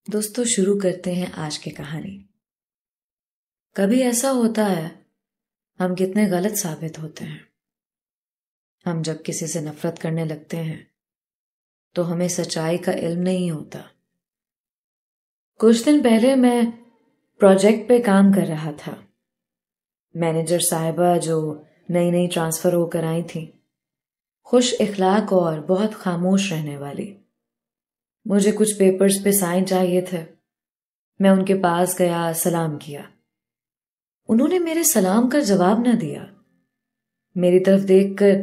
दोस्तों, शुरू करते हैं आज की कहानी। कभी ऐसा होता है, हम कितने गलत साबित होते हैं। हम जब किसी से नफरत करने लगते हैं तो हमें सच्चाई का इल्म नहीं होता। कुछ दिन पहले मैं प्रोजेक्ट पे काम कर रहा था। मैनेजर साहिबा जो नई नई ट्रांसफर होकर आई थी, खुश इखलाक और बहुत खामोश रहने वाली। मुझे कुछ पेपर्स पे साइन चाहिए थे। मैं उनके पास गया, सलाम किया। उन्होंने मेरे सलाम का जवाब न दिया। मेरी तरफ देखकर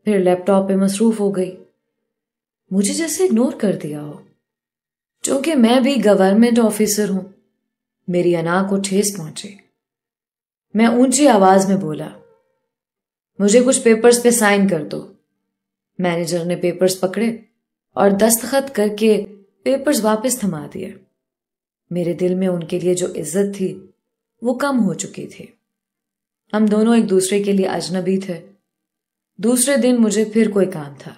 फिर लैपटॉप पे मसरूफ हो गई। मुझे जैसे इग्नोर कर दिया हो। क्योंकि मैं भी गवर्नमेंट ऑफिसर हूं, मेरी अना को ठेस पहुंची। मैं ऊंची आवाज में बोला, मुझे कुछ पेपर्स पे साइन कर दो। मैनेजर ने पेपर्स पकड़े और दस्तखत करके पेपर्स वापस थमा दिए। मेरे दिल में उनके लिए जो इज्जत थी वो कम हो चुकी थी। हम दोनों एक दूसरे के लिए अजनबी थे। दूसरे दिन मुझे फिर कोई काम था।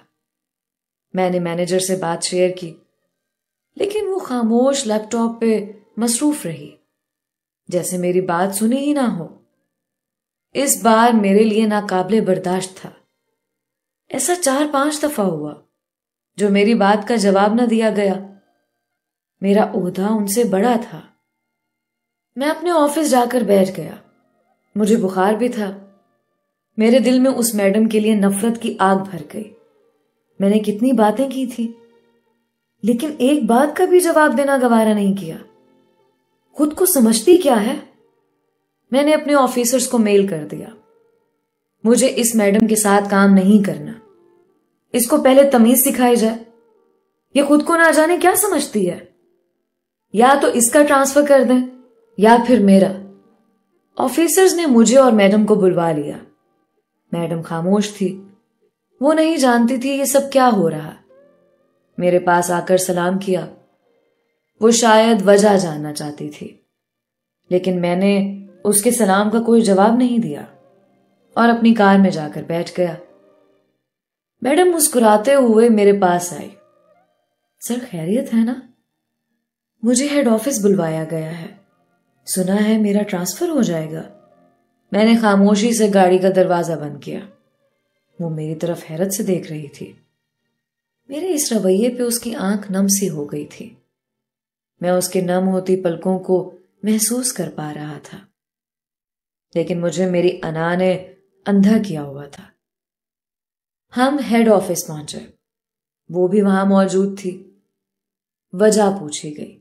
मैंने मैनेजर से बात शेयर की, लेकिन वो खामोश लैपटॉप पे मसरूफ रही, जैसे मेरी बात सुनी ही ना हो। इस बार मेरे लिए नाकाबिले बर्दाश्त था। ऐसा 4-5 दफा हुआ जो मेरी बात का जवाब न दिया गया। मेरा ओहदा उनसे बड़ा था। मैं अपने ऑफिस जाकर बैठ गया। मुझे बुखार भी था। मेरे दिल में उस मैडम के लिए नफरत की आग भर गई। मैंने कितनी बातें की थी, लेकिन एक बात का भी जवाब देना गवारा नहीं किया। खुद को समझती क्या है? मैंने अपने ऑफिसर्स को मेल कर दिया, मुझे इस मैडम के साथ काम नहीं करना। इसको पहले तमीज सिखाई जाए। ये खुद को ना जाने क्या समझती है। या तो इसका ट्रांसफर कर दें या फिर मेरा। ऑफिसर्स ने मुझे और मैडम को बुलवा लिया। मैडम खामोश थी। वो नहीं जानती थी ये सब क्या हो रहा। मेरे पास आकर सलाम किया। वो शायद वजह जानना चाहती थी, लेकिन मैंने उसके सलाम का कोई जवाब नहीं दिया और अपनी कार में जाकर बैठ गया। मैडम मुस्कुराते हुए मेरे पास आई। सर, खैरियत है ना? मुझे हेड ऑफिस बुलवाया गया है। सुना है मेरा ट्रांसफर हो जाएगा। मैंने खामोशी से गाड़ी का दरवाजा बंद किया। वो मेरी तरफ हैरत से देख रही थी। मेरे इस रवैये पे उसकी आंख नम सी हो गई थी। मैं उसके नम होती पलकों को महसूस कर पा रहा था, लेकिन मुझे मेरी अना ने अंधा किया हुआ था। हम हेड ऑफिस पहुंचे। वो भी वहां मौजूद थी। वजह पूछी गई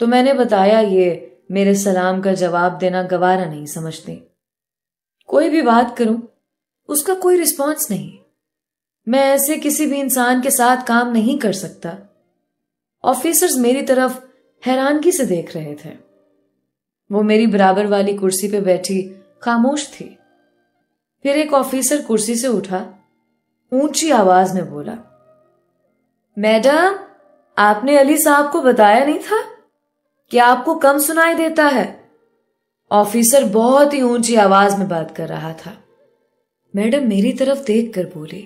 तो मैंने बताया ये मेरे सलाम का जवाब देना गवारा नहीं समझती। कोई भी बात करूं, उसका कोई रिस्पॉन्स नहीं। मैं ऐसे किसी भी इंसान के साथ काम नहीं कर सकता। ऑफिसर्स मेरी तरफ हैरानगी से देख रहे थे। वो मेरी बराबर वाली कुर्सी पे बैठी खामोश थी। फिर एक ऑफिसर कुर्सी से उठा, ऊंची आवाज में बोला, मैडम, आपने अली साहब को बताया नहीं था कि आपको कम सुनाई देता है? ऑफिसर बहुत ही ऊंची आवाज में बात कर रहा था। मैडम मेरी तरफ देखकर बोली,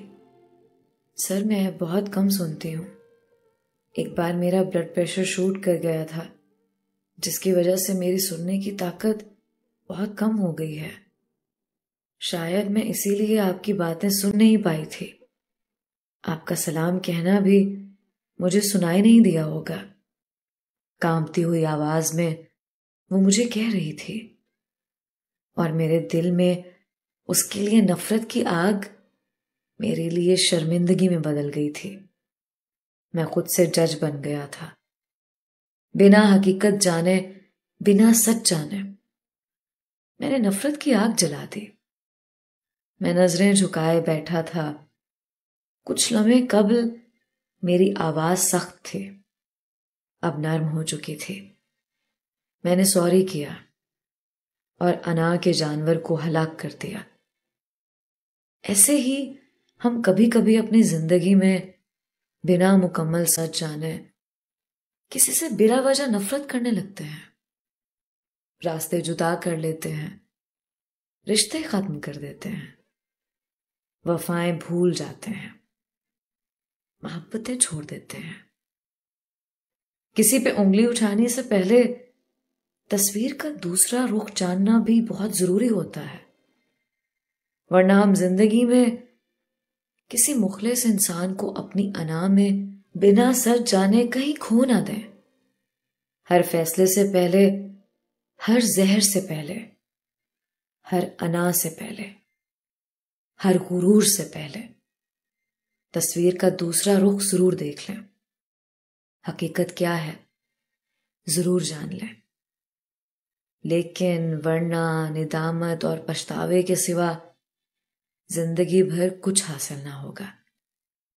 सर, मैं बहुत कम सुनती हूं। एक बार मेरा ब्लड प्रेशर शूट कर गया था, जिसकी वजह से मेरी सुनने की ताकत बहुत कम हो गई है। शायद मैं इसीलिए आपकी बातें सुन नहीं पाई थी। आपका सलाम कहना भी मुझे सुनाई नहीं दिया होगा। कांपती हुई आवाज में वो मुझे कह रही थी, और मेरे दिल में उसके लिए नफरत की आग मेरे लिए शर्मिंदगी में बदल गई थी। मैं खुद से जज बन गया था। बिना हकीकत जाने, बिना सच जाने मैंने नफरत की आग जला दी। मैं नजरें झुकाए बैठा था। कुछ लम्हे कबल मेरी आवाज सख्त थी, अब नर्म हो चुकी थी। मैंने सॉरी किया और अना के जानवर को हलाक कर दिया। ऐसे ही हम कभी कभी अपनी जिंदगी में बिना मुकम्मल सच जाने किसी से बिला वजह नफरत करने लगते हैं। रास्ते जुदा कर लेते हैं, रिश्ते खत्म कर देते हैं, वफाएं भूल जाते हैं, मोहब्बतें छोड़ देते हैं। किसी पे उंगली उठाने से पहले तस्वीर का दूसरा रुख जानना भी बहुत जरूरी होता है, वरना हम जिंदगी में किसी मुखलिस इंसान को अपनी अना में बिना सच जाने कहीं खो ना दें। हर फैसले से पहले, हर जहर से पहले, हर अना से पहले, हर गुरूर से पहले तस्वीर का दूसरा रुख जरूर देख लें। हकीकत क्या है जरूर जान लें, लेकिन वरना निदामत और पछतावे के सिवा जिंदगी भर कुछ हासिल ना होगा।